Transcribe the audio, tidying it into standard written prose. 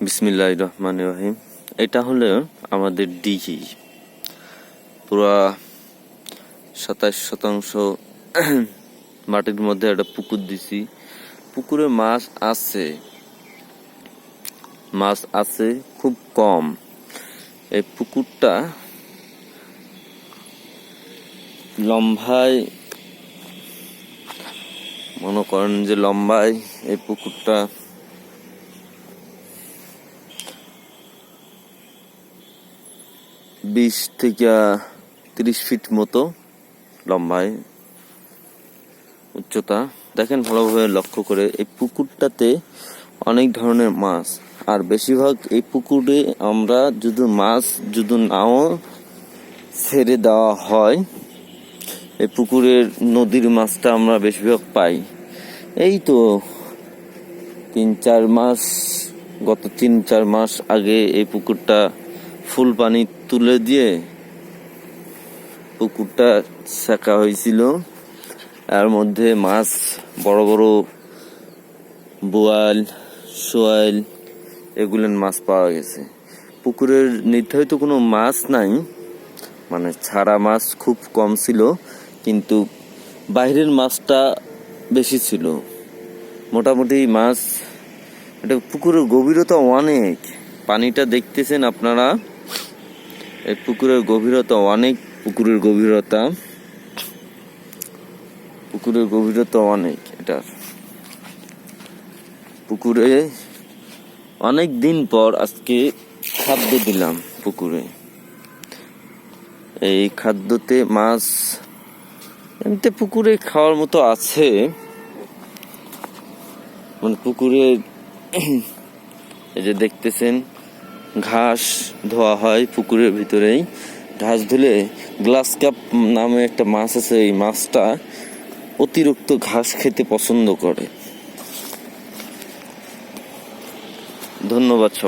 বিসমিল্লাহির রহমানির রহিম। এটা হলো আমাদের দিঘি। পুরা 27% মাটির মধ্যে একটা পুকুর দিছি। পুকুরে মাছ আছে খুব কম। এই পুকুরটা লম্বায় মনে করেন যে লম্বায় এই পুকুরটা 20 থেকে 30 ফিট মতো লম্বায়, উচ্চতা। দেখেন ভালোভাবে লক্ষ্য করে, এই পুকুরটাতে অনেক ধরনের মাছ। আর বেশিরভাগ এই পুকুরে আমরা যদি নাও ছেড়ে দেওয়া হয়, এই পুকুরের নদীর মাছটা আমরা বেশিরভাগ পাই। এই তো গত 3-4 মাস আগে এই পুকুরটা ফুল পানি তুলে দিয়ে পুকুরটা সেকা হয়েছিল। এর মধ্যে মাছ বড় বড় বোয়াল, শোয়াল এগুলোর মাছ পাওয়া গেছে। পুকুরের নির্ধারিত কোনো মাছ নাই, মানে ছাড়া মাছ খুব কম ছিল, কিন্তু বাইরের মাছটা বেশি ছিল। মোটামুটি মাছ, এটা পুকুরের গভীরতা অনেক। পানিটা দেখতেছেন আপনারা, এই পুকুরের গভীরতা অনেক। পুকুরের গভীরতা অনেক। এটার পুকুরে অনেক দিন পর আজকে খাদ্য দিলাম পুকুরে। এই খাদ্যতে মাছ এমনিতে পুকুরে খাওয়ার মতো আছে। মানে পুকুরে এই যে দেখতেছেন ঘাস ধোয়া হয় পুকুরের ভিতরেই। ঘাস ধুলে গ্লাস কাপ নামে একটা মাছ আছে, এই মাছটা অতিরিক্ত ঘাস খেতে পছন্দ করে। ধন্যবাদ সবাই।